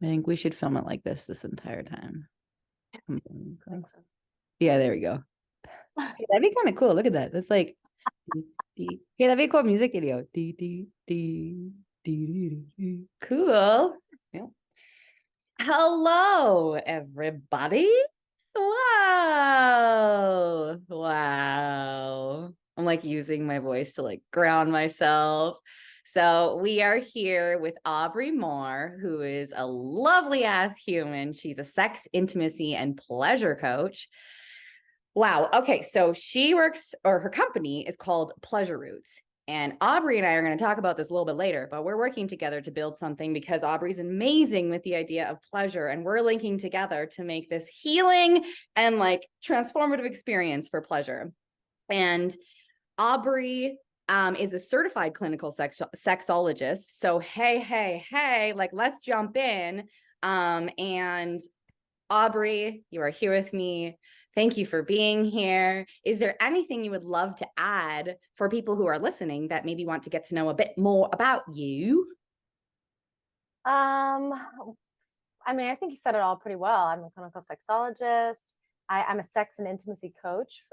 I think we should film it like this entire time. Makes sense. Yeah, there we go. Hey, that'd be kind of cool. Look at that. That's like, yeah, that'd be a cool music video. Cool. Yeah. Hello, everybody. Wow. Wow. I'm like using my voice to like ground myself. So we are here with Aubrey Moore, who is a lovely ass human. She's a sex, intimacy, and pleasure coach. Wow. Okay. So she works, or her company is called Pleasure Roots. And Aubrey and I are going to talk about this a little bit later, but we're working together to build something because Aubrey's amazing with the idea of pleasure. And we're linking together to make this healing and like transformative experience for pleasure. And Aubrey is a certified clinical sexologist. So, hey, like, let's jump in. And Aubrey, you are here with me. Thank you for being here. Is there anything you would love to add for people who are listening that maybe want to get to know a bit more about you? Um, I mean, I think you said it all pretty well. I'm a clinical sexologist. I'm a sex and intimacy coach,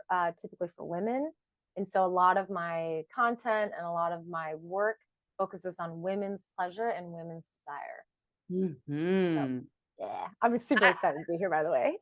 typically for women. And so a lot of my content and a lot of my work focuses on women's pleasure and women's desire. So, Mm-hmm. yeah, I'm super excited to be here, by the way.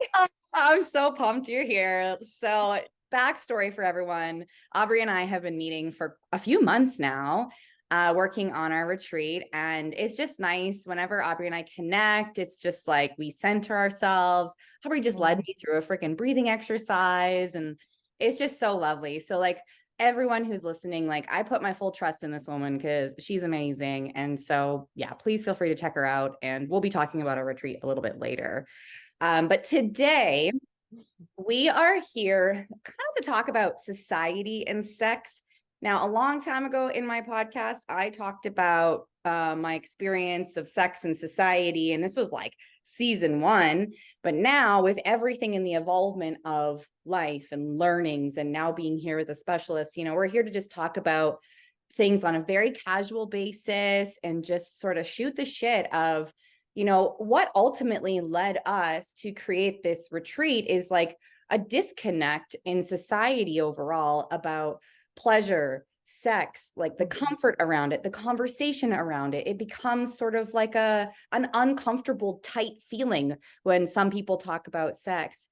I'm so pumped you're here. So, backstory for everyone, Aubrey and I have been meeting for a few months now, working on our retreat. And it's just nice whenever Aubrey and I connect. It's just like we center ourselves. Aubrey just led me through a freaking breathing exercise, and it's just so lovely. So, like, everyone who's listening, like, I put my full trust in this woman because she's amazing. And so, yeah, please feel free to check her out. And we'll be talking about our retreat a little bit later. But today we are here kind of to talk about society and sex. Now, a long time ago in my podcast, I talked about my experience of sex and society, and this was like season 1. But now, with everything in the evolvement of life and learnings, and now being here with a specialist, we're here to just talk about things on a very casual basis and just sort of shoot the shit of what ultimately led us to create this retreat is like a disconnect in society overall about pleasure, sex, like the comfort around it, the conversation around it. It becomes sort of like an uncomfortable, tight feeling when some people talk about sex.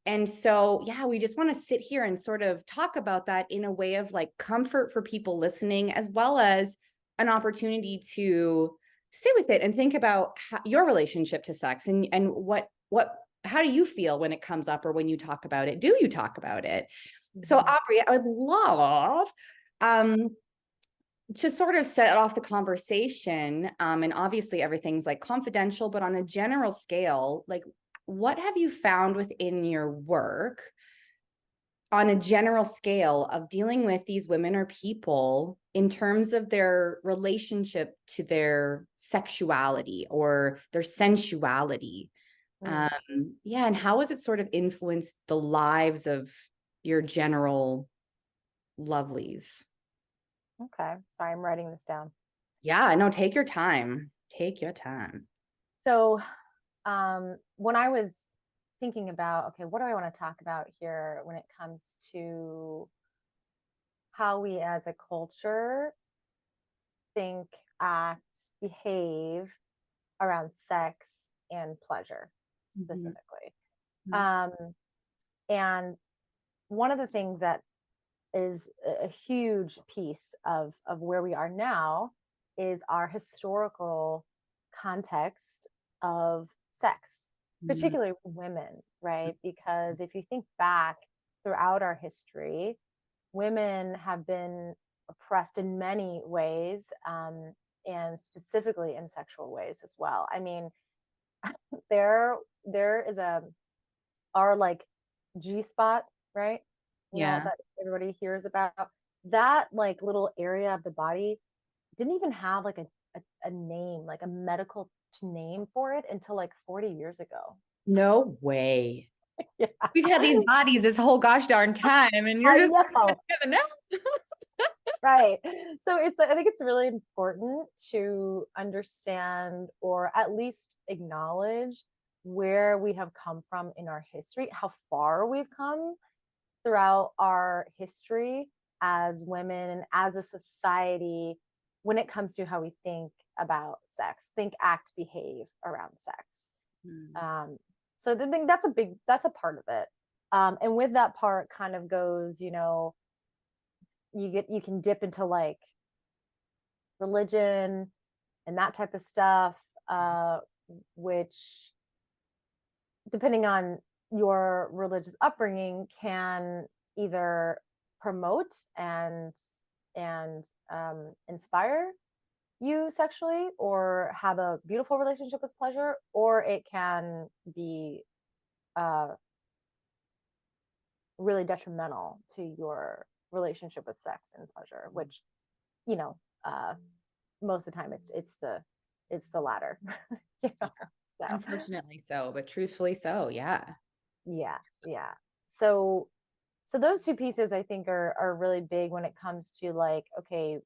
And so, yeah, we just want to sit here and sort of talk about that in a way of like comfort for people listening, as well as an opportunity to sit with it and think about your relationship to sex and what how do you feel when it comes up or when you talk about it? Do you talk about it? So Aubrey, I would love to sort of set off the conversation, and obviously everything's like confidential, but on a general scale, like, what have you found within your work on a general scale of dealing with these women or people in terms of their relationship to their sexuality or their sensuality? Yeah, and how has it sort of influenced the lives of your general lovelies? Okay, sorry, I'm writing this down. Yeah, no, take your time. Take your time. So, when I was thinking about, okay, what do I want to talk about here when it comes to how we as a culture think, act, behave around sex and pleasure specifically. Mm-hmm. And one of the things that is a huge piece of where we are now is our historical context of sex, particularly women, right? Because if you think back throughout our history, women have been oppressed in many ways, and specifically in sexual ways as well. I mean, there is our like G spot, right? Yeah. That everybody hears about. That like little area of the body didn't even have like a name, like a medical name for it until like 40 years ago. No way. Yeah. We've had these bodies this whole gosh darn time, and you're I just know. gonna know. Right. So I think it's really important to understand or at least acknowledge where we have come from in our history, how far we've come throughout our history as women and as a society when it comes to how we think about sex, think, act, behave around sex. Mm. Um, so I think that's a part of it. And with that part kind of goes, you can dip into like religion and that type of stuff, which depending on your religious upbringing can either promote and inspire you sexually or have a beautiful relationship with pleasure, or it can be uh, really detrimental to your relationship with sex and pleasure, which you know uh, most of the time it's the latter. you know? So Unfortunately so, but truthfully so, yeah. yeah, yeah. So those two pieces I think are really big when it comes to like, okay,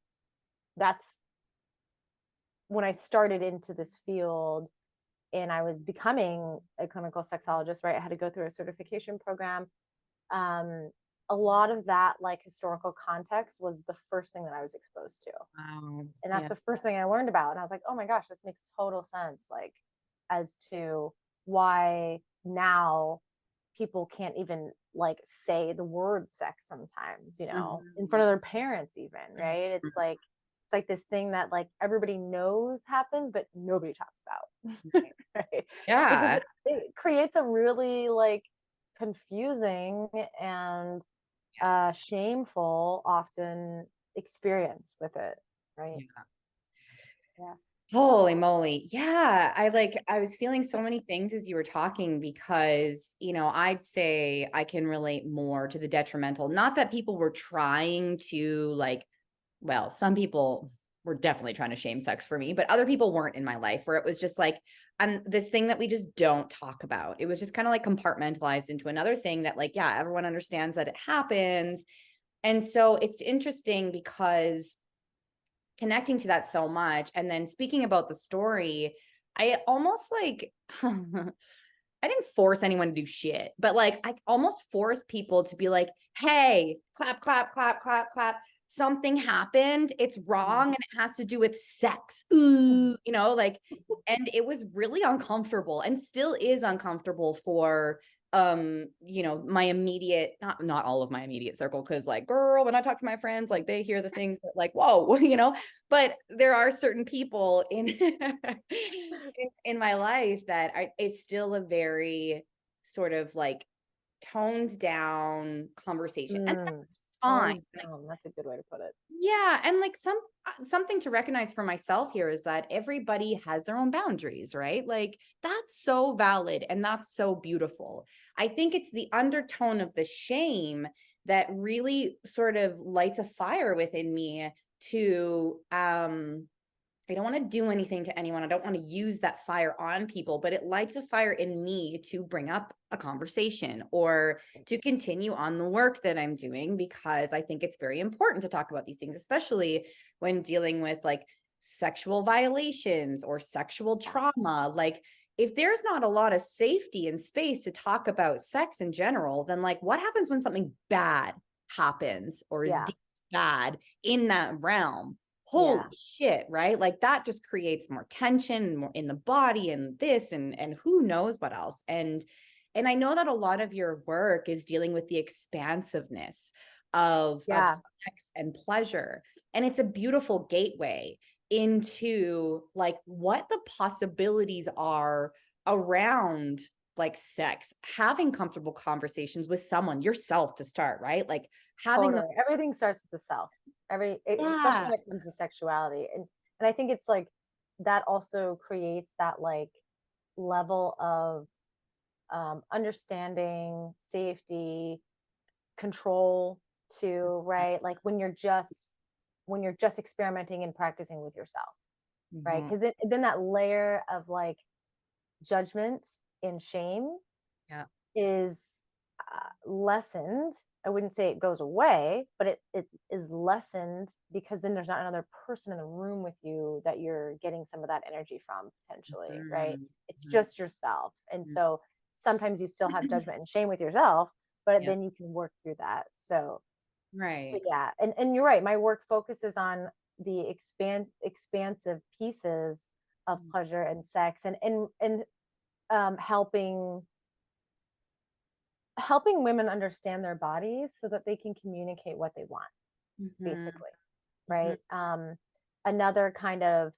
that's when I started into this field and I was becoming a clinical sexologist, right? I had to go through a certification program. Um, a lot of that like historical context was the first thing that I was exposed to. Wow. And that's Yeah. the first thing I learned about. And I was like, oh my gosh, this makes total sense. Like, as to why now people can't even like say the word sex sometimes, in front Mhm. of their parents, even, right? It's like this thing that like everybody knows happens, but nobody talks about. Right. Right? Because Yeah. it creates a really like confusing and Yes. shameful often experience with it, right? Yeah. Yeah. Holy moly. Yeah. I was feeling so many things as you were talking because, I'd say I can relate more to the detrimental. Not that people were trying to well, some people were definitely trying to shame sex for me, but other people weren't in my life where it was just like, this thing that we just don't talk about. It was just kind of like compartmentalized into another thing that yeah, everyone understands that it happens. And so it's interesting because connecting to that so much. And then speaking about the story, I almost I didn't force anyone to do shit, but I almost forced people to be like, hey, clap, clap, clap, clap, clap. Something happened. It's wrong. And it has to do with sex. Ooh, and it was really uncomfortable and still is uncomfortable for my immediate, not all of my immediate circle, because girl, when I talk to my friends, they hear the things that whoa, but there are certain people in in my life that it's still a very sort of toned down conversation, and Mm, that's fine. toned down. That's a good way to put it. Yeah, and something to recognize for myself here is that everybody has their own boundaries, right? That's so valid and that's so beautiful. I think it's the undertone of the shame that really sort of lights a fire within me to I don't want to do anything to anyone. I don't want to use that fire on people, but it lights a fire in me to bring up a conversation or to continue on the work that I'm doing, because I think it's very important to talk about these things, especially when dealing with sexual violations or sexual trauma. If there's not a lot of safety and space to talk about sex in general, then what happens when something bad happens or is Yeah. deemed bad in that realm? Holy Yeah. shit, right? That just creates more tension more in the body and this and who knows what else. And I know that a lot of your work is dealing with the expansiveness of Yeah. sex and pleasure. And it's a beautiful gateway into what the possibilities are around sex, having comfortable conversations with someone, yourself to start, right? Having the Totally. Everything starts with the self. Especially yeah. when it comes to sexuality. And I think it's like that also creates that like level of understanding, safety, control too, right? Like when you're just experimenting and practicing with yourself, right? Mhm. Because then that layer of like judgment and shame Yeah. is lessened. I wouldn't say it goes away, but it is lessened because then there's not another person in the room with you that you're getting some of that energy from potentially, right? Mhm. It's Mhm. just yourself. And so sometimes you still have judgment and shame with yourself, but Yeah. then you can work through that. So Right. yeah, and you're right. My work focuses on the expansive pieces of Mm. pleasure and sex, and helping women understand their bodies so that they can communicate what they want, Mhm. basically, Mhm. right? Another kind of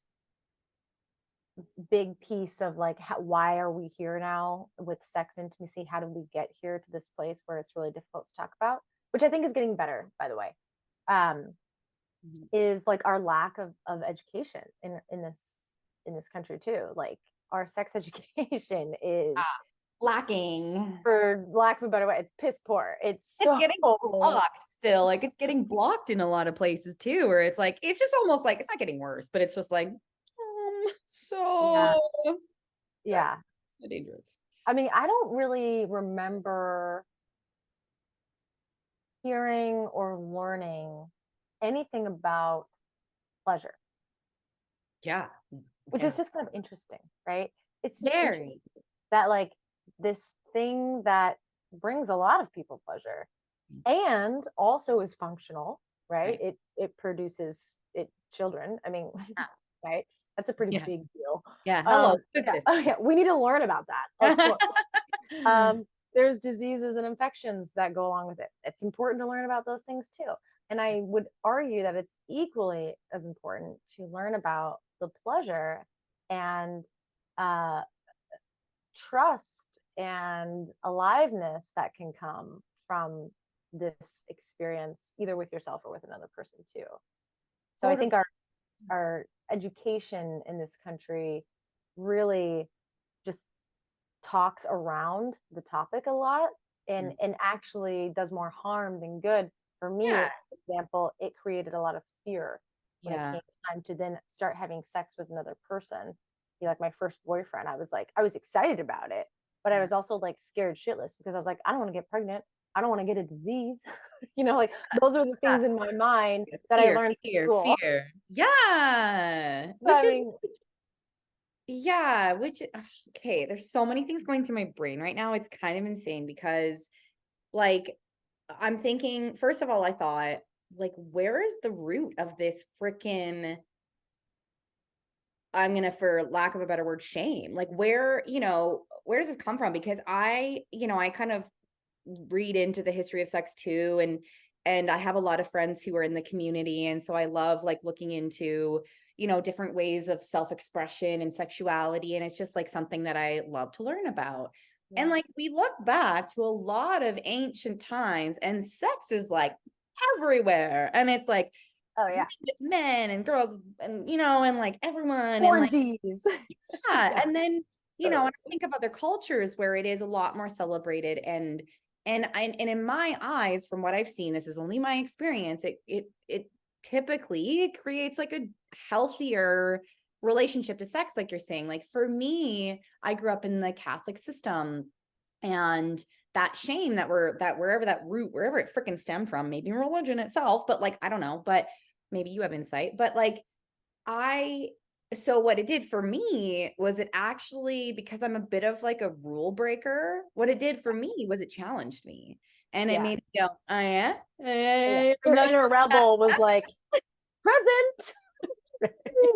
big piece of like why are we here now with sex intimacy? How did we get here to this place where it's really difficult to talk about, which I think is getting better, by the way. um, Mhm. is like our lack of education in this country too. Like our sex education is, Ah, lacking. for lack of a better way, it's piss poor. It's It's so getting blocked still. Like it's getting blocked in a lot of places too, where it's like it's just almost like it's not getting worse, but it's just like yeah, so that's yeah. dangerous. I mean, I don't really remember hearing or learning anything about pleasure, Yeah. which Yeah. is just kind of interesting, right? It's just interesting Very. that like this thing that brings a lot of people pleasure and also is functional, right? Right. It produces it children. I mean, Yeah. right? That's a pretty Yeah. big deal. Yeah. Hello. Food Yeah, oh, system. yeah, we need to learn about that, of course. There's diseases and infections that go along with it. It's important to learn about those things too. And I would argue that it's equally as important to learn about the pleasure and uh, trust and aliveness that can come from this experience, either with yourself or with another person too. So I Totally. think our education in this country really just talks around the topic a lot, and actually does more harm than good. For me, Yeah. for example, it created a lot of fear when it Yeah. came time to then start having sex with another person. Like my first boyfriend, I was excited about it, but I Yeah. was also like scared shitless because I was like, I don't want to get pregnant. I don't want to get a disease. Like those are the things in my mind that I Fear, learned in fear, school. fear. Yeah. So, Which I is, mean, yeah, okay, there's so many things going through my brain right now. It's kind of insane because, like, I'm thinking, first of all, I thought, like, where is the root of this freaking, I'm gonna, for lack of a better word, shame? Like, where does this come from? Because I kind of read into the history of sex too, and I have a lot of friends who are in the community, and so I love like looking into different ways of self-expression and sexuality, and it's just like something that I love to learn about. And yeah. like we look back to a lot of ancient times and sex is like everywhere, and it's like Oh women yeah. with men and girls, and like everyone, and like Orgies. yeah, Yeah, and then, and totally. I think of other cultures where it is a lot more celebrated, and in my eyes, from what I've seen, this is only my experience, it typically creates like a healthier relationship to sex, like you're saying. Like for me, I grew up in the Catholic system, and that shame that wherever that root, wherever it freaking stemmed from, maybe religion itself, but like I don't know, but maybe you have insight, but like I so what it did for me was it actually, because I'm a bit of like a rule breaker, what it did for me was it challenged me. And it Yeah. made me go, oh yeah? Yeah. I'm Your not inner supposed to have rebel was sex? like, present.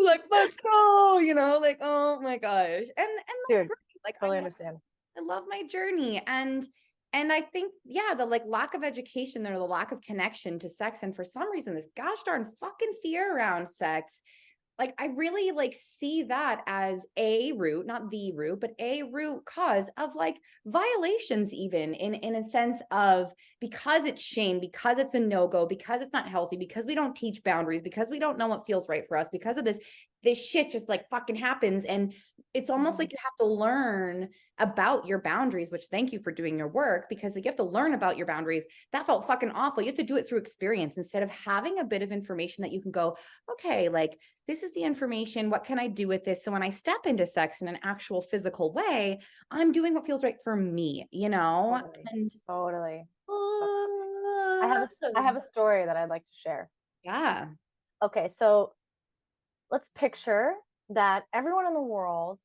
Like, let's go, like, oh my gosh. And that's Dude, great. Like totally understand. I love my journey. And I think, yeah, the like lack of education or the lack of connection to sex. And for some reason, this gosh darn fucking fear around sex, like I really like see that as a root, not the root, but a root cause of like violations, even in a sense of, because it's shame, because it's a no-go, because it's not healthy, because we don't teach boundaries, because we don't know what feels right for us, because of this shit just like fucking happens. And it's almost Mhm. like you have to learn about your boundaries, which thank you for doing your work, because like you have to learn about your boundaries. That felt fucking awful. You have to do it through experience instead of having a bit of information that you can go, okay, like this is the information. What can I do with this? So when I step into sex in an actual physical way, I'm doing what feels right for me, you know? Totally. And Totally. I uh, have a story that I'd like to share. yeah. Okay, so let's picture that everyone in the world,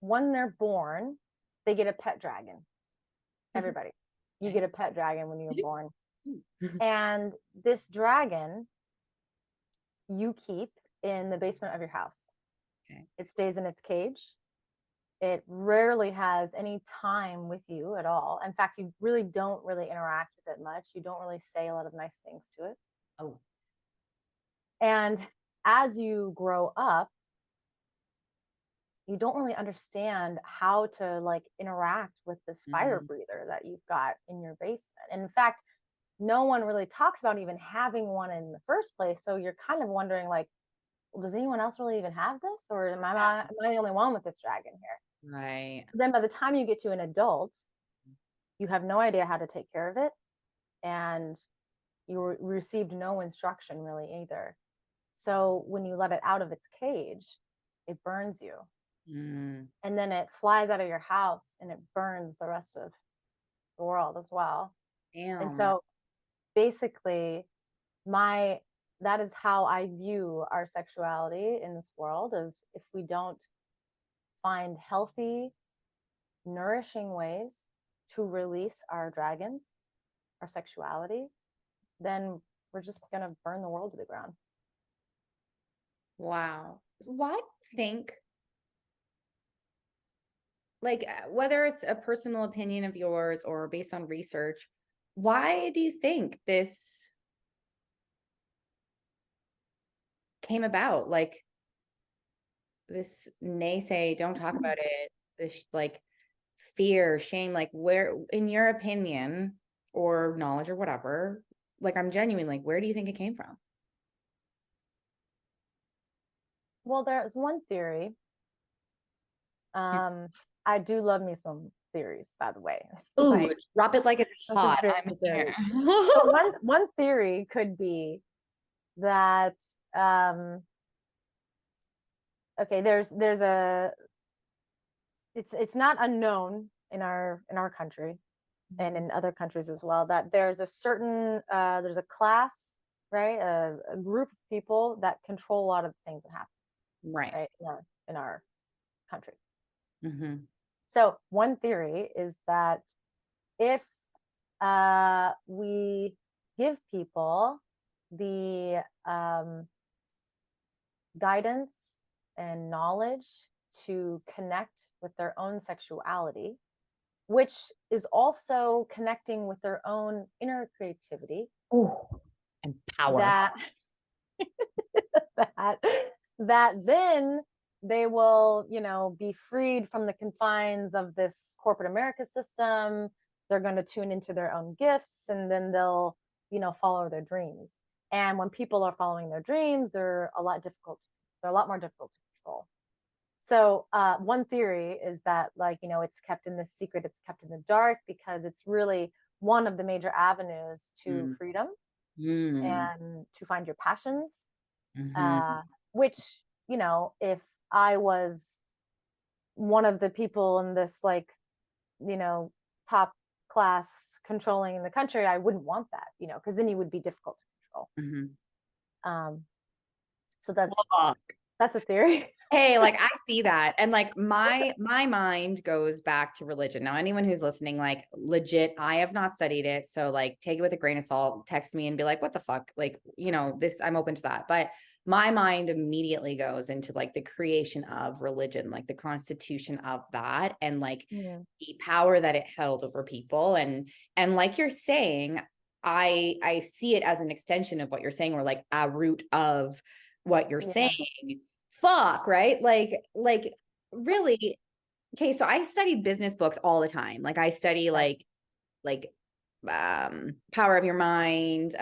when they're born, they get a pet dragon. Everybody. You Okay. get a pet dragon when you're born. And this dragon you keep in the basement of your house. Okay. It stays in its cage. It rarely has any time with you at all. In fact, you really don't really interact with it much. You don't really say a lot of nice things to it. Oh. And as you grow up, you don't really understand how to like interact with this fire Mm. breather that you've got in your basement. And in fact, no one really talks about even having one in the first place. So you're kind of wondering, like, well, does anyone else really even have this? Or am I the only one with this dragon here? Right. Then by the time you get to an adult, you have no idea how to take care of it. And you received no instruction really either. So when you let it out of its cage, it burns you. Mm. And then it flies out of your house and it burns the rest of the world as well. And Damn. so basically, my that is how I view our sexuality in this world, is if we don't find healthy, nourishing ways to release our dragons, our sexuality, then we're just going to burn the world to the ground. Wow. Why do you think, like, whether it's a personal opinion of yours or based on research, why do you think this came about? Like, this naysay, don't talk about it, this like fear, shame, like, where, in your opinion or knowledge or whatever, like, I'm genuine, like, where do you think it came from? Well, there's one theory. I do love me some theories, by the way. Ooh, Like, drop it like it's some hot. conspiracy I'm here. theories. So one theory could be that okay, there's a it's not unknown in our country and in other countries as well, that there's a certain there's a class, right, a group of people that control a lot of the things that happen, Right. right, in our country. Mm-hmm. So one theory is that if we give people the guidance and knowledge to connect with their own sexuality, which is also connecting with their own inner creativity, Oh, and power. that that that then they will, be freed from the confines of this corporate America system. They're going to tune into their own gifts, and then they'll, follow their dreams. And when people are following their dreams, they're a lot more difficult to control. So one theory is that, like, it's kept in the secret, it's kept in the dark, because it's really one of the major avenues to Mm. freedom Mm. and to find your passions. Mm-hmm. Which, if I was one of the people in this, like, top class controlling the country, I wouldn't want that, because then you would be difficult to control. Mm-hmm. Um, so that's Fuck. that's a theory. Hey, like, I see that. And like my mind goes back to religion. Now, anyone who's listening, like, legit, I have not studied it. So like, take it with a grain of salt, text me and be like, what the fuck? Like, this, I'm open to that. But my mind immediately goes into like the creation of religion, like the constitution of that, and like Mm. the power that it held over people. And like you're saying, I see it as an extension of what you're saying, or like a root of what you're Yeah. saying. Fuck, right? Like really. Okay, so I study business books all the time. Like, I study Okay. like power of your mind,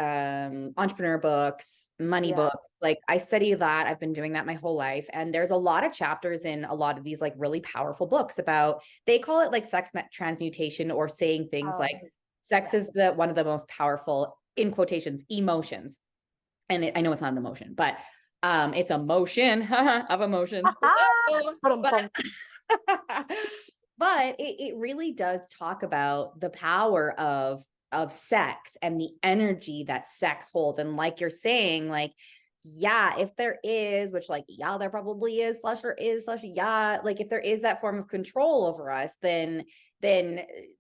entrepreneur books, money Yeah. books. Like, I study that. I've been doing that my whole life. And there's a lot of chapters in a lot of these like really powerful books about, they call it like sex transmutation, or saying things Oh, like sex yeah. is the one of the most powerful, in quotations, emotions. And I know it's not an emotion, but It's a motion of emotions. But Ba-dum-bum. but it really does talk about the power of sex and the energy that sex holds. And like you're saying, like, yeah, if there is, which like, yeah, there probably is, slash there is, slash, yeah, like if there is that form of control over us, then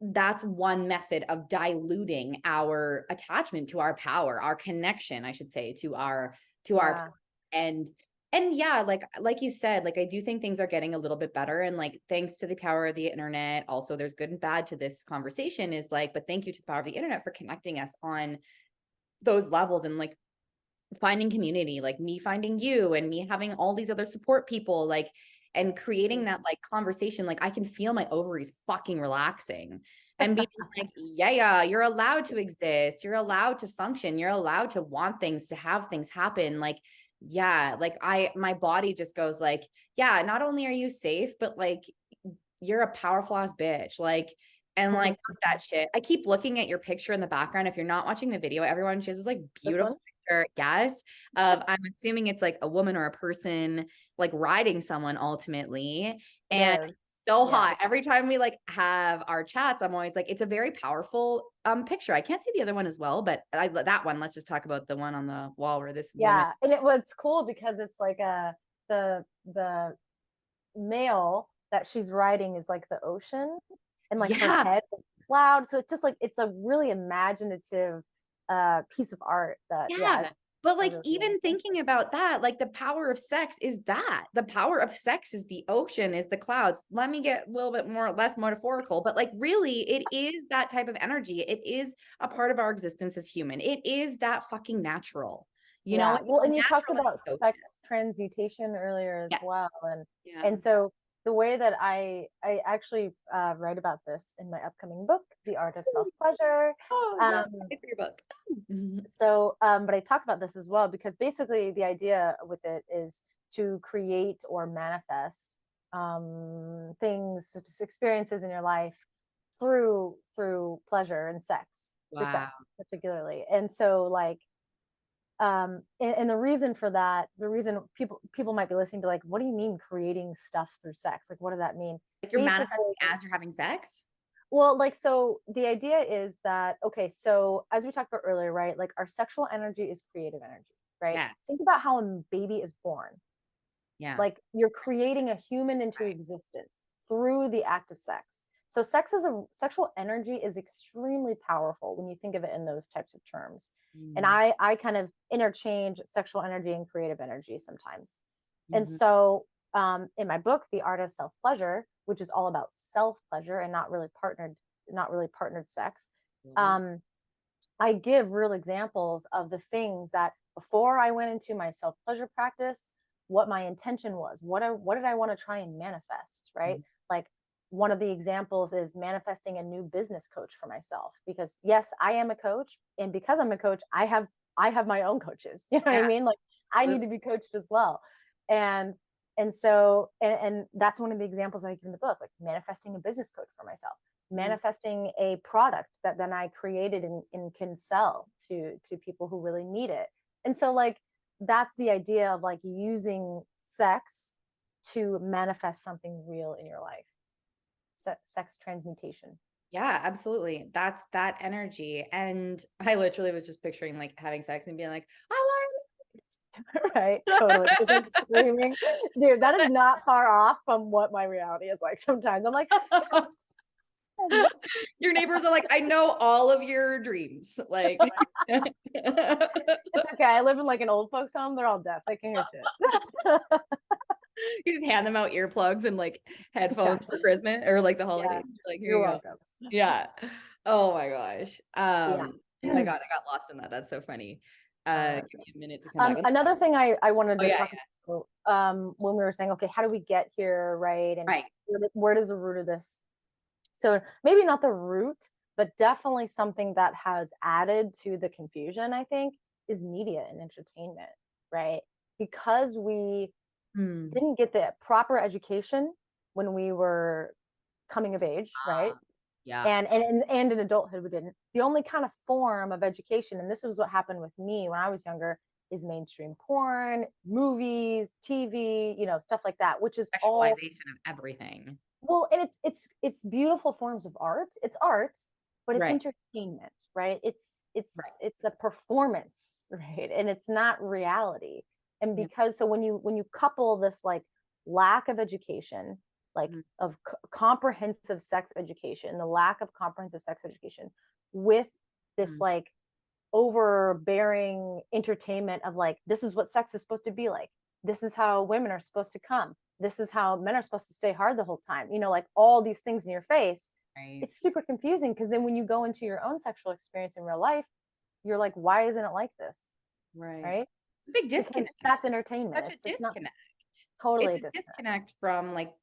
that's one method of diluting our attachment to our power, our connection, I should say, to our Yeah. and and yeah, like you said, like I do think things are getting a little bit better, and like thanks to the power of the internet, also there's good and bad to this conversation, is like, but thank you to the power of the internet for connecting us on those levels, and like finding community, like me finding you and me having all these other support people, like, and creating that like conversation. Like I can feel my ovaries fucking relaxing and being like, yeah, you're allowed to exist, you're allowed to function, you're allowed to want things, to have things happen. Like, yeah, like my body just goes like, yeah, not only are you safe, but like you're a powerful ass bitch. Like, and like fuck that shit. I keep looking at your picture in the background. If you're not watching the video, everyone, she has this like This beautiful one? picture. Yes. Of, I'm assuming it's like a woman or a person like riding someone ultimately. It And is. so Yeah. hot. Every time we like have our chats, I'm always like, it's a very powerful picture. I can't see the other one as well, but that one, let's just talk about the one on the wall where this woman. Yeah. And it was cool because it's like the male that she's riding is like the ocean, and like her Yeah. head is cloud. So it's just like it's a really imaginative piece of art that, yeah, Yeah. But I like really even like. thinking about that, like the power of sex is that. The power of sex is the ocean, is the clouds. Let me get a little bit more less metaphorical, but like really it is that type of energy. It is a part of our existence as human. It is that fucking natural. You know, Yeah. it's Well, and you talked natural in about the sex ocean. transmutation earlier as Yeah. well. Yeah. And so the way that I actually write about this in my upcoming book, The Art of Self-Pleasure. Oh yeah. Um, Wait for your book. Mhm. but I talk about this as well because basically the idea with it is to create or manifest things, experiences in your life through pleasure and sex, through Wow. sex particularly. And so like and the reason for that, the reason people might be listening to like, what do you mean creating stuff through sex, like what does that mean? Like you're Basically, manifesting as you're having sex? well, like, so the idea is that, okay, so as we talked about earlier, right, like our sexual energy is creative energy, right? Yes. Think about how a baby is born. Yeah. Like you're creating a human into Right. existence through the act of sex. So sex is a sexual energy is extremely powerful when you think of it in those types of terms. And Mm. I kind of interchange sexual energy and creative energy sometimes. And Mhm. so in my book, The Art of Self Pleasure, which is all about self pleasure and not really partnered sex, Love it. um, I give real examples of the things that before I went into my self pleasure practice, what my intention was, what did I want to try and manifest, right? Mhm. Like one of the examples is manifesting a new business coach for myself because yes, I am a coach, and because I'm a coach, I have my own coaches. You know what I Yeah, mean? Like I need absolutely. to be coached as well. And and that's one of the examples I give in the book, like manifesting a business coach for myself, Mm. manifesting a product that then I created and can sell to people who really need it. And so like that's the idea of like using sex to manifest something real in your life. Sex transmutation. Yeah, absolutely. That's that energy. And I literally was just picturing like having sex and being like, I Right, totally. Just like want screaming. Dude, that is not far off from what my reality is like sometimes. I'm like, it. Your neighbors are like, I know all of your dreams. Like it's okay. I live in like an old folks home. They're all deaf. They can hear shit. you just hand them out earplugs and like Yeah. headphones for Christmas or like the Yeah. holidays. You're like, here You're you go. welcome. Yeah. Oh my gosh. Yeah. Oh my God, I got lost in that. That's so funny. Give me a minute to come back. Another thing I wanted Oh to yeah, talk yeah. about when we were saying, okay, how do we get here, right? And Right. where does the root of this? So maybe not the root, but definitely something that has added to the confusion, I think, is media and entertainment, right? Because we Hmm. didn't get the proper education when we were coming of age, right? Yeah. And in adulthood we didn't. The only kind of form of education, and this was what happened with me when I was younger, is mainstream porn, movies, TV, stuff like that, which is all, Sexualization of everything. well, and it's beautiful forms of art. It's art, but it's Right. entertainment, right? It's Right. it's a performance, right? And it's not reality. And Yeah. because, so when you couple this like lack of education, like Mhm. of comprehensive sex education, the lack of comprehensive sex education with this Mhm. like overbearing entertainment of like, this is what sex is supposed to be like, this is how women are supposed to come, this is how men are supposed to stay hard the whole time, like all these things in your face. Right. It's super confusing because then when you go into your own sexual experience in real life, you're like, why isn't it like this? Right. Right? It's a big Because disconnect. that's entertainment. Such a It's not disconnect. totally It's a a disconnect. disconnect from like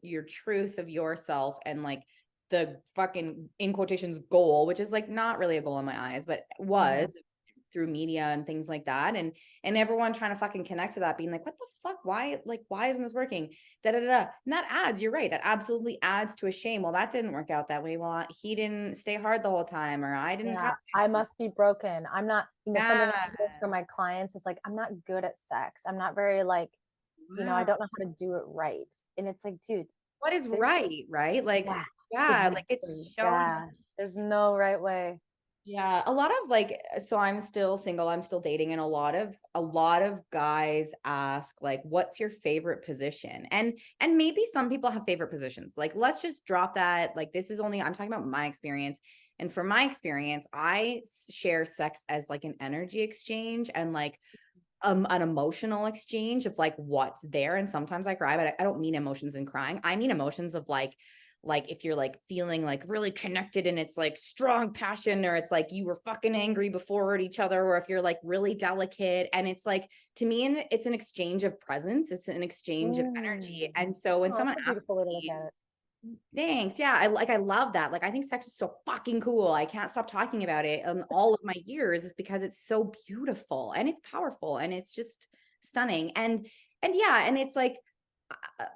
your truth of yourself and like the fucking in quotations goal, which is like not really a goal in my eyes, but Mhm. was through media and things like that. And everyone trying to fucking connect to that, being like, what the fuck? Why isn't this working? Da da da. And that adds, you're right. That absolutely adds to a shame. Well, that didn't work out that way. Well, he didn't stay hard the whole time, or I didn't Yeah, come. I must be broken. I'm not, something Yeah. I hear from my clients is like, I'm not good at sex. I'm not very like, I Wow. don't know how to do it right. And it's like, dude, What is there's, right? Right? Like, yeah, yeah, like exactly. it's showing. Yeah. There's no right way. Yeah, a lot of like, so I'm still single, I'm still dating, and a lot of guys ask like, what's your favorite position? And maybe some people have favorite positions. Like, let's just drop that. Like, this is only, I'm talking about my experience. And from my experience, share sex as like an energy exchange and like an emotional exchange of like what's there. And sometimes I cry, but I don't mean emotions and crying. I mean emotions of like if you're like feeling like really connected and it's like strong passion, or it's like you were fucking angry before at each other, or if you're like really delicate. And it's like, to me, and it's an exchange of presence, it's an exchange of energy. Mm. And so when Oh, someone that's a asks beautiful way to look me, at it. thanks. Yeah, I love that. Like I think sex is so fucking cool. I can't stop talking about it in all of my years is because it's so beautiful and it's powerful and it's just stunning. And yeah, and it's like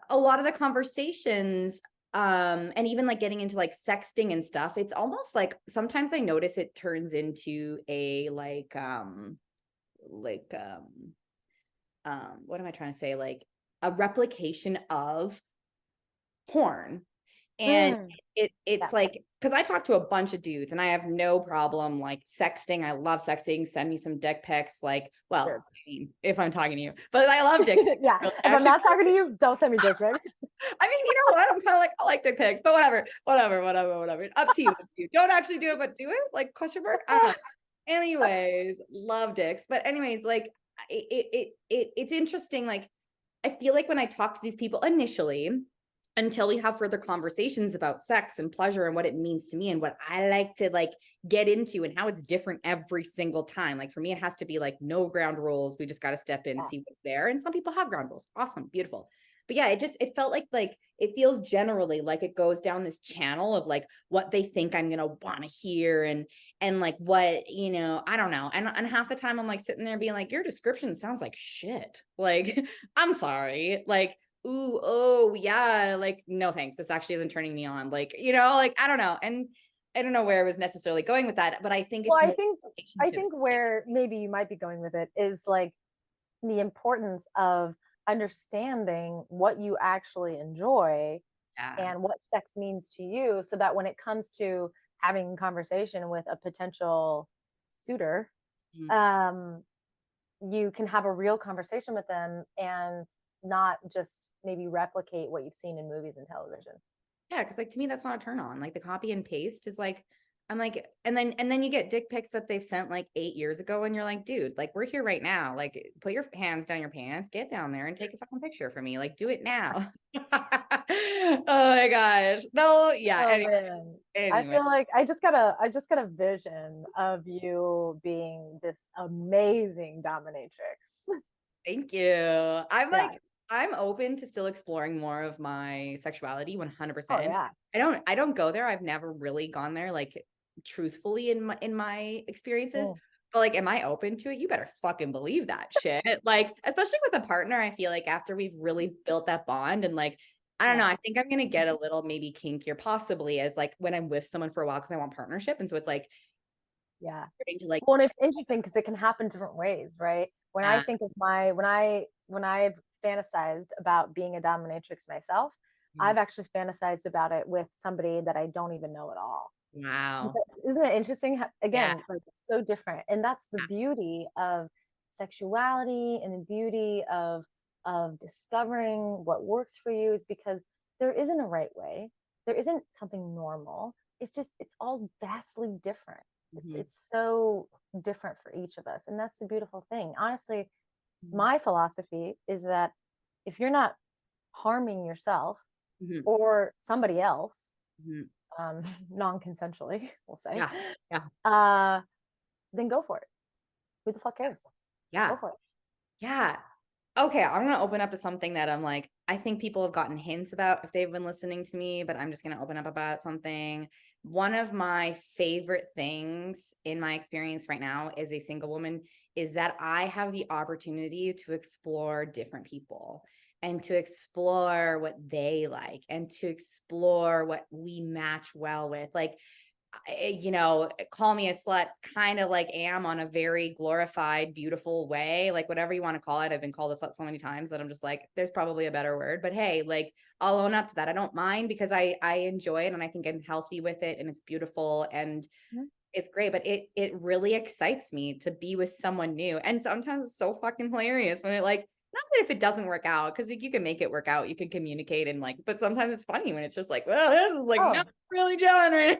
a lot of the conversations and even like getting into like sexting and stuff, it's almost like sometimes I notice it turns into a like what am I trying to say? Like a replication of porn. And Mm. it's Yeah, like, because I talk to a bunch of dudes and I have no problem like sexting. I love sexting. Send me some dick pics. Like, well, good. I mean, if I'm talking to you, but I love dick pics. Yeah. Really. I If I'm actually, not talking to you, don't send me dick pics. I mean, you know what? I'm kind of like, I like dick pics, but whatever. Up to you. Up to you. Don't actually do it, but do it. Like question mark. I don't know. Anyways, love dicks. But anyways, like it's interesting. Like I feel like when I talk to these people initially, until we have further conversations about sex and pleasure and what it means to me and what I like to like get into and how it's different every single time. Like for me, it has to be like no ground rules. We just got to step in and Yeah. see what's there. And some people have ground rules. Awesome, beautiful. But yeah, it felt like it feels generally like it goes down this channel of like what they think I'm gonna want to hear and like what, I don't know. And half the time I'm like sitting there being like, your description sounds like shit. Like, I'm sorry. Like, ooh, oh yeah, like no thanks. This actually isn't turning me on. Like, like I don't know. And I don't know where I was necessarily going with that, but I think Well, it's I more think I relationship. think where maybe you might be going with it is like the importance of understanding what you actually enjoy Yeah. and what sex means to you, so that when it comes to having a conversation with a potential suitor, Mm. um, you can have a real conversation with them and not just maybe replicate what you've seen in movies and television. Yeah, because like to me, that's not a turn on. Like the copy and paste is like, I'm like, and then you get dick pics that they've sent like 8 years ago, and you're like, dude, like we're here right now. Like, put your hands down your pants, get down there and take a fucking picture for me. Like, do it now. Oh my gosh. No, yeah. Oh Anyway, man. I anyway. feel like I just got a vision of you being this amazing dominatrix. Thank you. I'm Yeah. like, I'm open to still exploring more of my sexuality Oh 100%. yeah. I don't go there. I've never really gone there like truthfully in my experiences. Mm, But like, am I open to it? You better fucking believe that shit. Like, especially with a partner, I feel like after we've really built that bond and like, I don't know, yeah. I think I'm gonna get a little maybe kinkier, possibly as like when I'm with someone for a while because I want partnership. And so it's like Yeah. starting to like Well, and it's interesting because it can happen different ways, right? When I Yeah. think of my when I've fantasized about being a dominatrix myself, Mm. I've actually fantasized about it with somebody that I don't even know at all. And Wow. so, isn't it interesting how, Yeah. again, like it's so different. And that's the beauty of sexuality and the beauty of discovering what works for you, is because there isn't a right way. There isn't something normal. It's just it's all vastly different. Mhm. It's so different for each of us. And that's the beautiful thing. Honestly, Mhm. my philosophy is that if you're not harming yourself Mhm. or somebody else, Mhm. um, non-consensually, we'll say, Yeah. Yeah. uh, then go for it. Who the fuck cares? Yeah. Go for it. Yeah. Okay, I'm gonna open up to something that I'm like, I think people have gotten hints about if they've been listening to me, but I'm just gonna open up about something. One of my favorite things in my experience right now as a single woman is that I have the opportunity to explore different people and to explore what they like and to explore what we match well with. Like, call me a slut, kind of like am on a very glorified, beautiful way, like whatever you want to call it. I've been called a slut so many times that I'm just like, there's probably a better word, but hey, like I'll own up to that. I don't mind because I enjoy it and I think I'm healthy with it and it's beautiful and Mhm. it's great, but it really excites me to be with someone new. And sometimes it's so fucking hilarious when it like not that if it doesn't work out, because like, you can make it work out, you can communicate and like, but sometimes it's funny when it's just like, well, this is like not Oh, really gelling right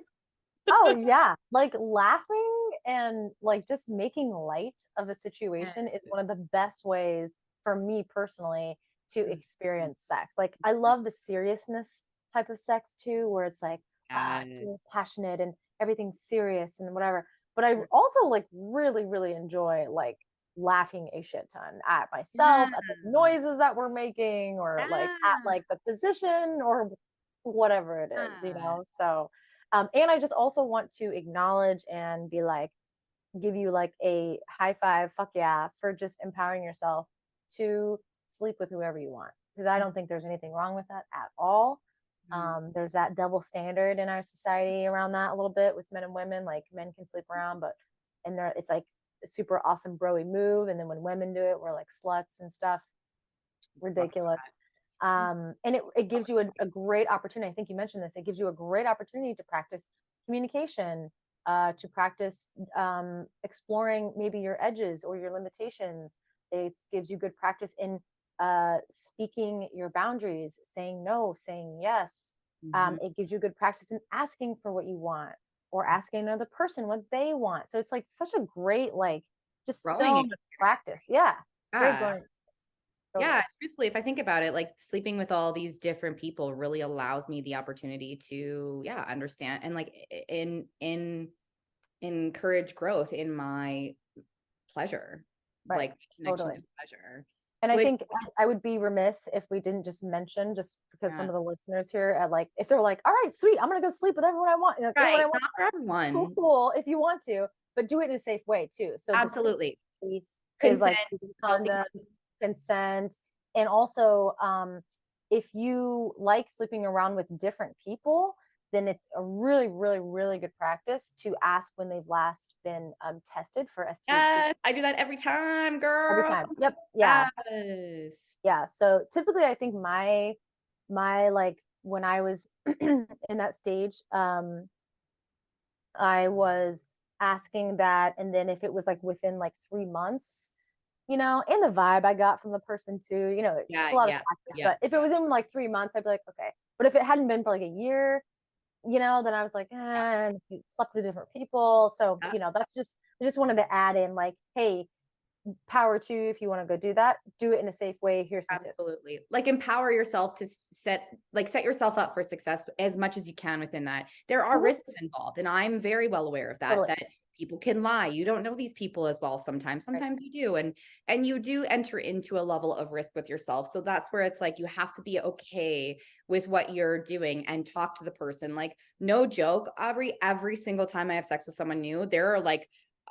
oh yeah. Like laughing and like just making light of a now. situation is one of the best ways for me personally to Mhm. experience sex. Like I love the seriousness type of sex too, where it's like, it's really Yes. passionate and everything's serious and whatever. But I Mm. also like really, really enjoy like laughing a shit ton at Yeah. myself, at the noises that we're making, or like at Yeah. like the position or whatever it is, So and I just also want to acknowledge and be like, give you like a high five, fuck yeah, for just empowering yourself to sleep with whoever you want. Because I don't think there's anything wrong with that at all. Mhm. There's that double standard in our society around that a little bit with men and women. Like men can sleep around, but and there it's like a super awesome broy move. And then when women do it, we're like sluts and stuff. Fuck Ridiculous. that. And it gives you a great opportunity. I think you mentioned this. It gives you a great opportunity to practice communication, to practice exploring maybe your edges or your limitations. It gives you good practice in speaking your boundaries, saying no, saying yes. Mhm. It gives you good practice in asking for what you want or asking another person what they want. So it's like such a great, like, just Growing so much practice. Yeah. Great yeah. growing. Yeah, Totally. truthfully, if I think about it, like sleeping with all these different people really allows me the opportunity to, yeah, understand and like in encourage growth in my pleasure, Right. like connection Totally. to pleasure, And I which think I would be remiss if we didn't just mention, just because yeah, some of the listeners here are like, if they're like, all right, sweet, I'm gonna go sleep with everyone I want, like anyone right, I want, not for cool, everyone. cool, if you want to, but do it in a safe way too. So the safe Absolutely. piece is Consent, like using healthy condom, consent, and also if you like sleeping around with different people, then it's a really, really, really good practice to ask when they've last been tested for STDs. yes, I do that every time, Every girl. time. Yep. Yeah. Yes. Yeah, so typically I think my like when I was in that stage, I was asking that, and then if it was like within like 3 months, and the vibe I got from the person too, it's Yeah, a lot of yeah, practice, yeah. but if it was in like 3 months, I'd be like, okay. But if it hadn't been for like a year, then I was like, and if you slept with different people. So, Yeah. I just wanted to add in like, hey, power to you if you want to go do that. Do it in a safe way. Here's some tips. Absolutely. Like empower yourself to set yourself up for success as much as you can within that. There are Mhm. risks involved and I'm very well aware of that Totally. people can lie. You don't know these people as well sometimes. Right. Sometimes you do and you do enter into a level of risk with yourself. So that's where it's like you have to be okay with what you're doing and talk to the person. Like no joke, Aubrey, every single time I have sex with someone new, there are like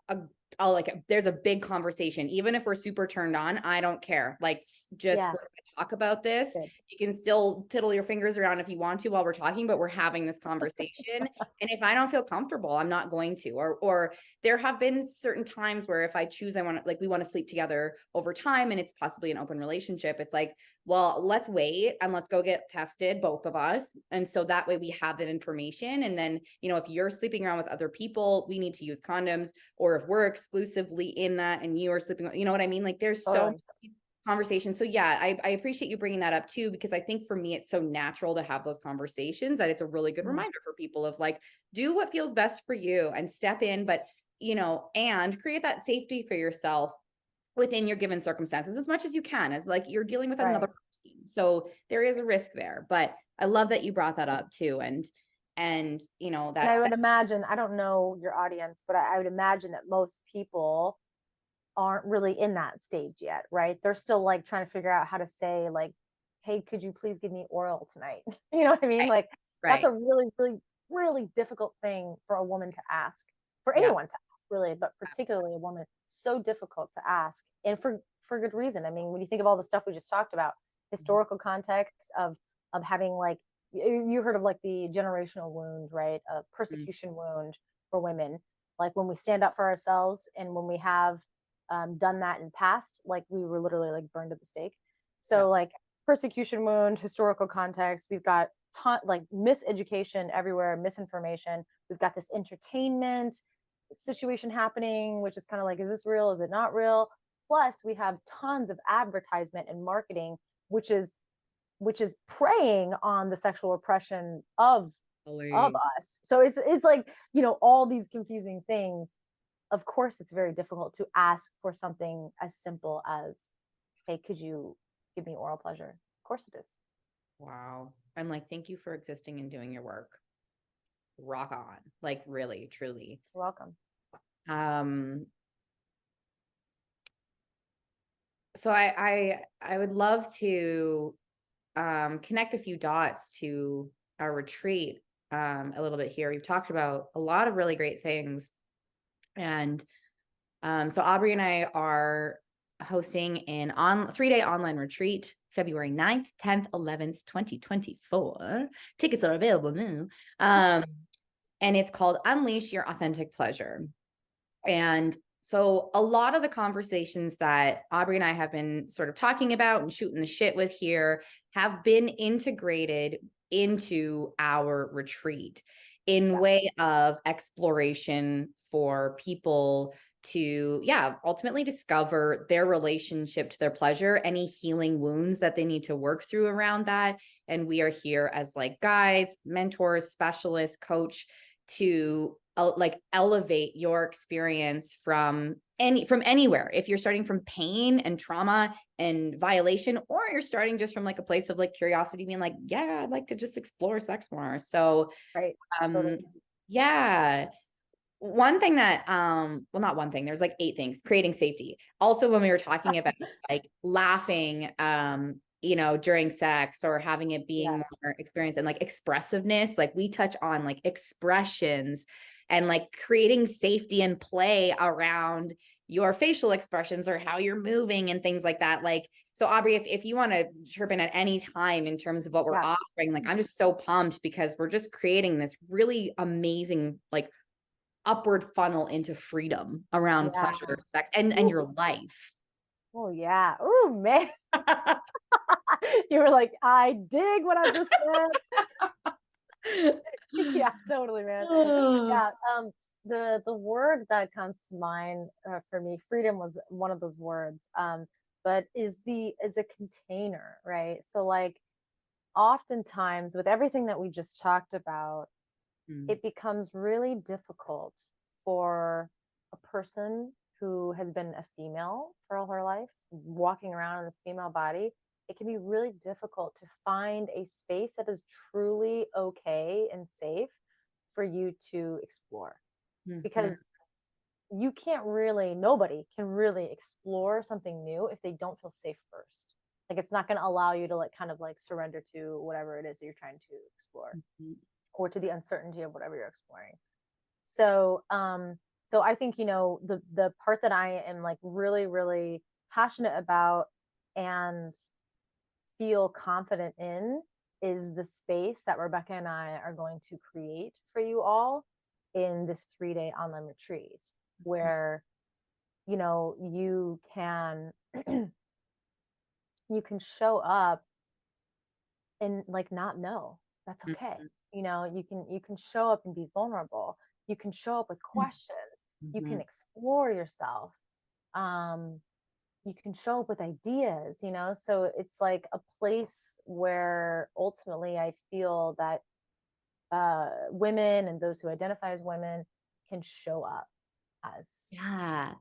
a I'll like, there's a big conversation, even if we're super turned on, I don't care. Like, just, Yeah. we're gonna talk about this. Good. You can still tittle your fingers around if you want to while we're talking, but we're having this conversation. And if I don't feel comfortable, I'm not going to. Or there have been certain times where if I choose, I want to, like, we want to sleep together over time and it's possibly an open relationship. It's like, well, let's wait and let's go get tested, both of us. And so that way we have that information. And then, you know, if you're sleeping around with other people, we need to use condoms. Or if we're exclusively in that and you are sleeping, you know what I mean? Like, there's so Totally. many conversations. So yeah, I appreciate you bringing that up too, because I think for me, it's so natural to have those conversations that it's a really good Mhm. reminder for people of like, do what feels best for you and step in, but you know, and create that safety for yourself within your given circumstances as much as you can, as like you're dealing with Right. another person. So there is a risk there, but I love that you brought that up too. And you know, And I that would imagine, I don't know your audience, but I would imagine that most people aren't really in that stage yet, right? They're still like trying to figure out how to say like, "Hey, could you please give me oral tonight?" You know what I mean? right, Like that's right. a really, really, really difficult thing for a woman to ask, for Yeah. anyone to ask, really, but particularly a woman. So difficult to ask, and for good reason. I mean, when you think of all the stuff we just talked about, Mhm. historical context of having like you heard of like the generational wound, right? A persecution wound for women. Like when we stand up for ourselves and when we have done that in past, like we were literally like burned at the stake. Yeah. So like persecution wound, historical context, we've got like miseducation everywhere, misinformation. We've got this entertainment situation happening, which is kind of like, is this real? Is it not real? Plus, we have tons of advertisement and marketing, which is preying on the sexual oppression of Totally. us. So it's like, you know, all these confusing things. Of course it's very difficult to ask for something as simple as, hey, could you give me oral pleasure? Of course it is. Wow. And like, thank you for existing and doing your work. Rock on. Like, really, truly. You're welcome. Um, so I would love to connect a few dots to our retreat a little bit here. We've talked about a lot of really great things. And so Aubrey and I are hosting an 3-day online retreat, February 9th, 10th, 11th, 2024. Tickets are available now. And it's called Unleash Your Authentic Pleasure. And so a lot of the conversations that Aubrey and I have been sort of talking about and shooting the shit with here have been integrated into our retreat in Yeah. way of exploration for people to, yeah, ultimately discover their relationship to their pleasure, any healing wounds that they need to work through around that. And we are here as like guides, mentors, specialists, coach to like elevate your experience from anywhere. If you're starting from pain and trauma and violation, or you're starting just from like a place of like curiosity, being like, yeah, I'd like to just explore sex more. So Right. um Totally. yeah, one thing that well, not one thing, there's like 8 things. Creating safety. Also, when we were talking about like laughing you know, during sex, or having it being Yeah. more experience and like expressiveness, like we touch on like expressions and like creating safety and play around your facial expressions or how you're moving and things like that. Like, so Aubrey, if you want to chirp in at any time in terms of what we're Yeah. offering, like I'm just so pumped because we're just creating this really amazing like upward funnel into freedom around Yeah. pleasure, sex, and Ooh. your life. Oh yeah. Oh man. You were like, I dig what I've just said. Yeah, totally, man. Yeah. The word that comes to mind for me, freedom was one of those words. But is a container, right? So like oftentimes with everything that we just talked about, Mm, it becomes really difficult for a person who has been a female for all her life, walking around in this female body. It can be really difficult to find a space that is truly okay and safe for you to explore, mhm. because you can't really, nobody can really explore something new if they don't feel safe first. Like it's not going to allow you to like kind of like surrender to whatever it is that you're trying to explore, Mhm. or to the uncertainty of whatever you're exploring. So So I think, the part that I am like really, really passionate about and feel confident in is the space that Rebecca and I are going to create for you all in this 3-day online retreat, where you can you can show up and like not know. That's okay. Mhm. You can show up and be vulnerable. You can show up with questions. You can Mhm. explore yourself. um you can show up with ideas, so it's like a place where ultimately I feel that women and those who identify as women can show up as. Yeah.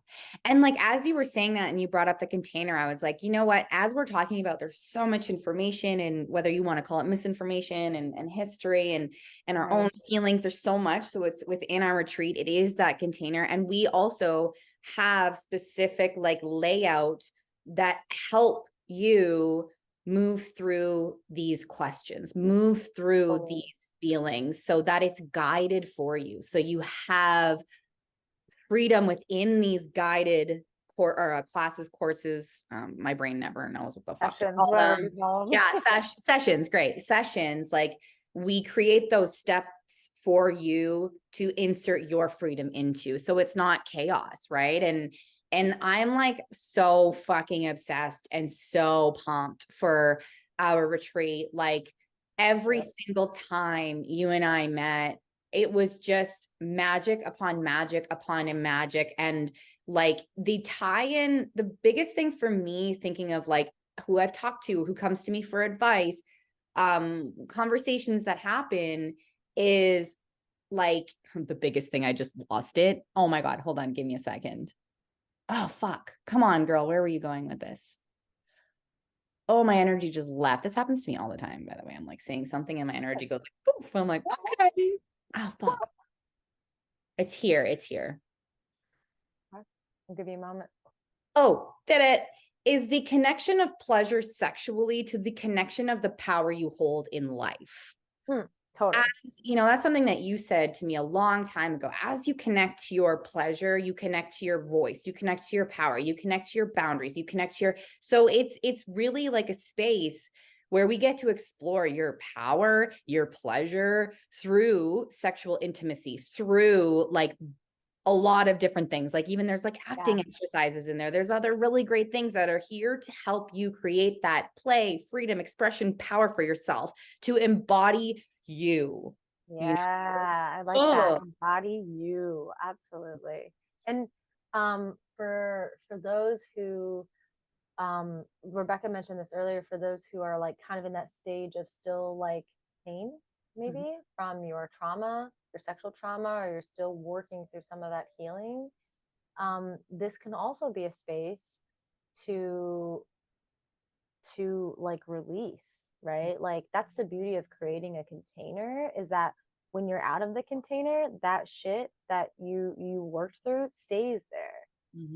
And like, as you were saying that and you brought up the container, I was like, you know what? As we're talking about, there's so much information, and whether you want to call it misinformation and history and our own Right. feelings, there's so much. So it's within our retreat, it is that container. And we also have specific like layout that help you move through these questions, move through Totally. these feelings so that it's guided for you. So you have freedom within these guided classes, courses. My brain never knows what the fuck to Sessions, call whatever you them. call them. Yeah, sessions, great sessions. Like, we create those steps for you to insert your freedom into, so it's not chaos, right? And I'm like so fucking obsessed and so pumped for our retreat. Like, every Yep. single time you and I met, it was just magic upon magic upon magic. And like, the tie-in, the biggest thing for me, thinking of like who I've talked to, who comes to me for advice, conversations that happen, is like the biggest thing. I just lost it. Oh my God, hold on, give me a second. Oh fuck, come on girl, where were you going with this? Oh, my energy just left. This happens to me all the time, by the way. I'm like saying something and my energy goes like poof. I'm like, okay. Oh fuck, it's here, it's here. I'll give you a moment. Oh, did it. Is the connection of pleasure sexually to the connection of the power you hold in life. Totally. As you know, that's something that you said to me a long time ago. As you connect to your pleasure, you connect to your voice, you connect to your power, you connect to your boundaries, you connect to your, so it's really like a space where we get to explore your power, your pleasure through sexual intimacy, through like a lot of different things. Like, even there's like Yeah. acting exercises in there. There's other really great things that are here to help you create that play, freedom, expression, power for yourself, to embody you, you Yeah, I like that. know? Embody you. Absolutely. And for those who Rebecca mentioned this earlier, for those who are like kind of in that stage of still like pain, Mhm. maybe from your trauma, your sexual trauma, or you're still working through some of that healing, this can also be a space to like release, right? Like that's the beauty of creating a container, is that when you're out of the container, that shit that you worked through stays there.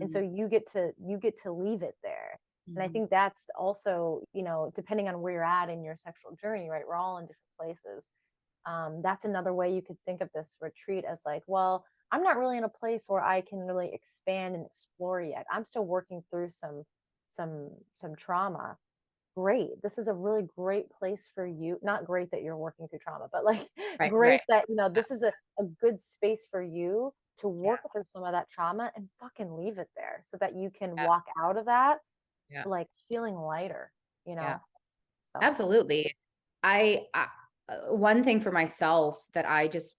And so Mhm. you get to leave it there. And I Mhm. think that's also, depending on where you're at in your sexual journey, right? We're all in different places. That's another way you could think of this retreat as like, well, I'm not really in a place where I can really expand and explore yet. I'm still working through some trauma. Great. This is a really great place for you. Not great that you're working through trauma, but like Right, right. great that, Yeah, this is a good space for you to yeah, work through some of that trauma and fucking leave it there so that you can yeah, walk out of that yeah, like feeling lighter, you yeah. know? So, Absolutely. I one thing for myself that I just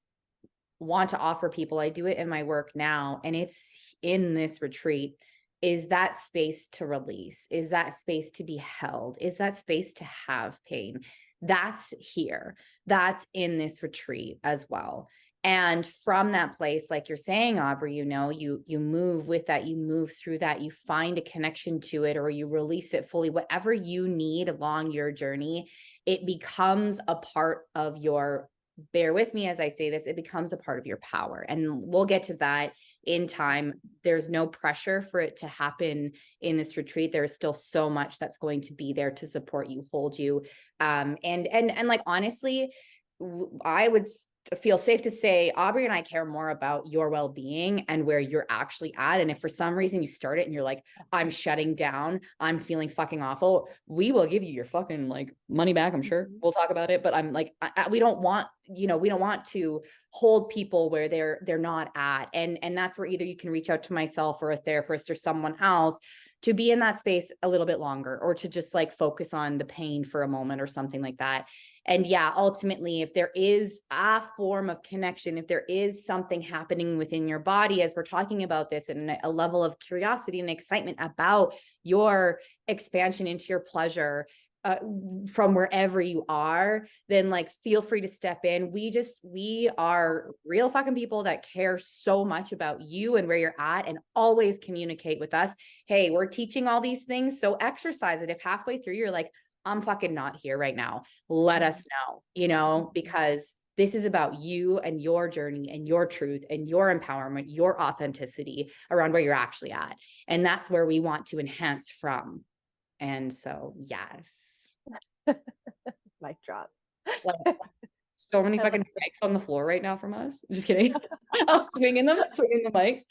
want to offer people, I do it in my work now, and it's in this retreat, is that space to release, is that space to be held, is that space to have pain. That's here. That's in this retreat as well. And from that place, like you're saying, Aubrey, you move with that, you move through that, you find a connection to it, or you release it fully, whatever you need along your journey, it becomes a part of your, bear with me as I say this, it becomes a part of your power. And we'll get to that in time. There's no pressure for it to happen in this retreat. There is still so much that's going to be there to support you, hold you. And like, honestly, I would feel safe to say Aubrey and I care more about your well-being and where you're actually at. And if for some reason you start it and you're like, I'm shutting down, I'm feeling fucking awful, we will give you your fucking like money back. I'm sure we'll talk about it, but I'm like, we don't want, we don't want to hold people where they're not at. And that's where either you can reach out to myself or a therapist or someone else to be in that space a little bit longer, or to just like focus on the pain for a moment or something like that. And yeah, ultimately, if there is a form of connection, if there is something happening within your body, as we're talking about this, and a level of curiosity and excitement about your expansion into your pleasure, from wherever you are, then like feel free to step in. We are real fucking people that care so much about you and where you're at, and always communicate with us. Hey, we're teaching all these things, so exercise it. If halfway through you're like, I'm fucking not here right now, let us know, because this is about you and your journey and your truth and your empowerment, your authenticity around where you're actually at. And that's where we want to enhance from. And so, yes. Mic drop. Like, so many fucking mics on the floor right now from us. I'm just kidding. I'm swinging the mics.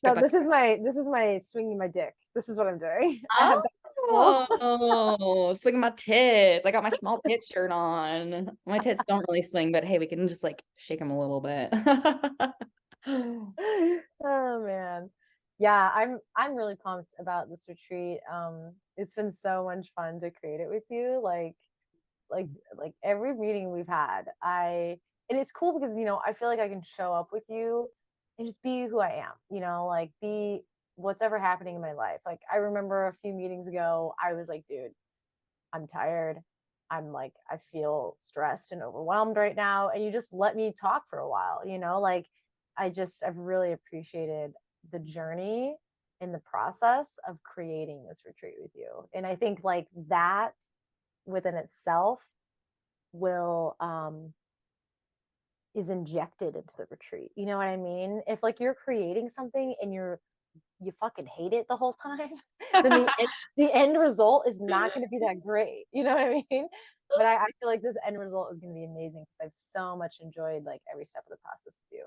No, this is my swinging my dick. This is what I'm doing. I have Oh, swinging my tits. I got my small tit shirt on. My tits don't really swing, but hey, we can just like shake them a little bit. Oh man. Yeah, I'm really pumped about this retreat. It's been so much fun to create it with you. Like every meeting we've had, and it's cool because I feel like I can show up with you and just be who I am, like be what's ever happening in my life. Like I remember a few meetings ago, I was like, dude, I'm tired. I feel stressed and overwhelmed right now. And you just let me talk for a while, like I've really appreciated the journey in the process of creating this retreat with you. And I think like that within itself will is injected into the retreat. You know what I mean? If like you're creating something and you fucking hate it the whole time, then the end result is not going to be that great. You know what I mean? But I feel like this end result is going to be amazing because I've so much enjoyed like every step of the process with you.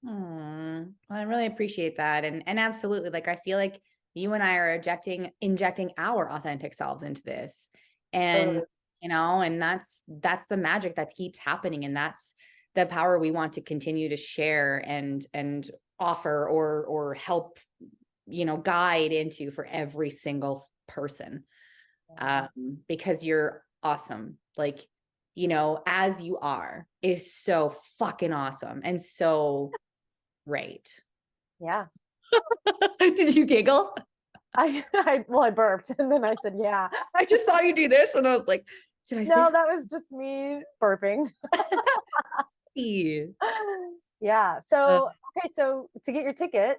Well, I really appreciate that. And absolutely, like I feel like you and I are injecting our authentic selves into this. And Totally. and that's the magic that keeps happening. And that's the power we want to continue to share and offer or help, guide into for every single person. Yeah. Because you're awesome. Like, as you are is so fucking awesome and so great. Yeah. Did you giggle? I burped and then I said, yeah. I just saw you do this and I was like, did I say No, that was just me burping. something? Yeah. So, okay. So to get your ticket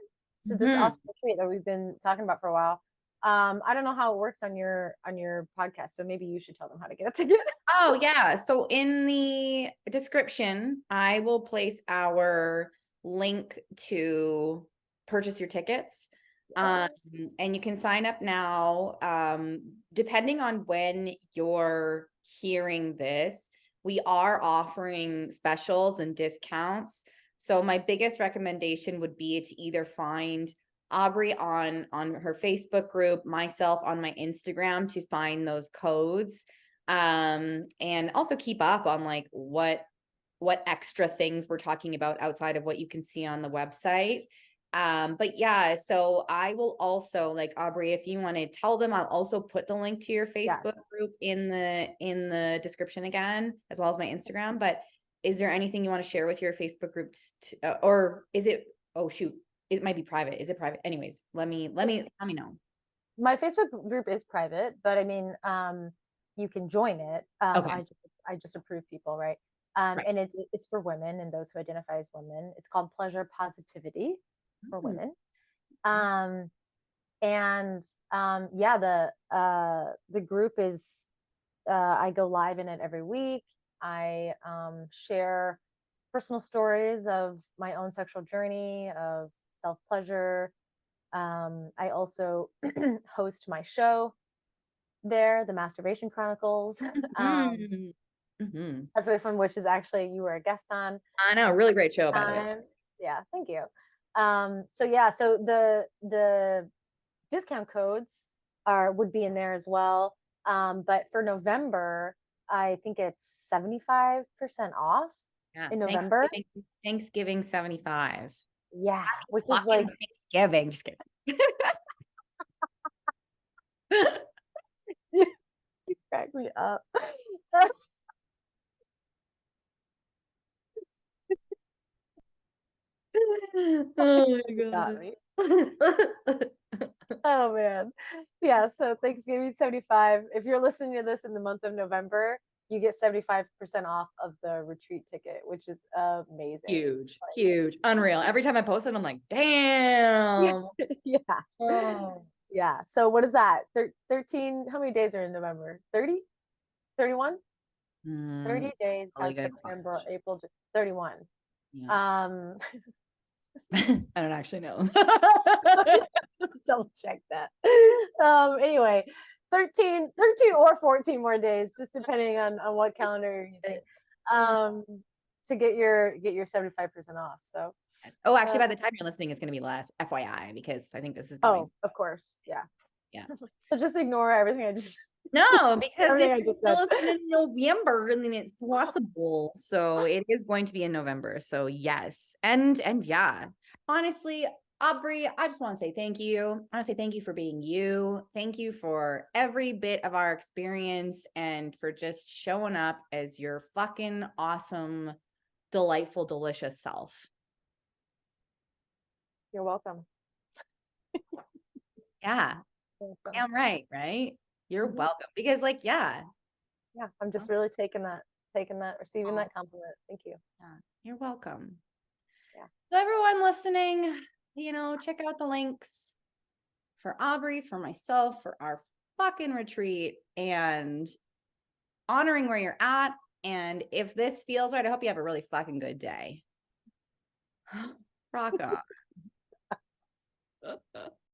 to this Mhm. awesome retreat that we've been talking about for a while, I don't know how it works on your podcast. So maybe you should tell them how to get a ticket. Oh, yeah. So in the description, I will place our link to purchase your tickets. And you can sign up now. Depending on when you're hearing this, we are offering specials and discounts. So my biggest recommendation would be to either find Aubrey on her Facebook group, myself on my Instagram to find those codes, and also keep up on like what extra things we're talking about outside of what you can see on the website. But yeah, so I will also, like, Aubrey, if you want to tell them, I'll also put the link to your Yeah. Facebook group in the description again, as well as my Instagram. But is there anything you want to share with your Facebook groups, or is it, oh shoot, it might be private. Is it private? Anyways, let me know. My Facebook group is private, but I mean, you can join it. Okay. I just approve people, right? Right. And it's for women and those who identify as women. It's called Pleasure Positivity for Mm. women. Um, and yeah, the group is I go live in it every week. I share personal stories of my own sexual journey of self pleasure. I also host my show there, the Masturbation Chronicles. um, Mhm. Mhm. Away from which is actually you were a guest on. I know, really great show, by the way. Yeah, thank you. So yeah, so the discount codes would be in there as well. But for November, I think it's 75% off Yeah, in November. Thanksgiving 75. Yeah, which is Fucking like Thanksgiving, just kidding. you crack me up. Oh You got my me. god. Oh man. Yeah, so Thanksgiving 75. If you're listening to this in the month of November, you get 75% off of the retreat ticket, which is amazing. Huge, huge, unreal. Every time I post it, I'm like, damn. Yeah. Oh. Yeah. So what is that? 13, how many days are in November? 30? 31? 30 days Really has good September, question. April, 31. Yeah. Um I don't actually know. double check that. Anyway, 13 or 14 more days, just depending on what calendar you're using. Um to get your 75% off. So Oh, actually, uh, by the time you're listening, it's going to be less, FYI, because I think this is going. oh, of course. Yeah. Yeah. So just ignore everything I just No, because if everything I you're just still said. listening in November, then it's possible. So it is going to be in November. So yes. And yeah. Honestly, Aubrey, I just want to say thank you. I want to say thank you for being you. Thank you for every bit of our experience and for just showing up as your fucking awesome, delightful, delicious self. You're welcome. Yeah. You're welcome. Damn right, right? You're Mhm. welcome. Because like, yeah. Yeah, I'm just really taking that, receiving Oh, that compliment. Thank you. yeah. You're welcome. Yeah. So everyone listening, check out the links for Aubrey, for myself, for our fucking retreat and honoring where you're at. And if this feels right, I hope you have a really fucking good day. Rock on.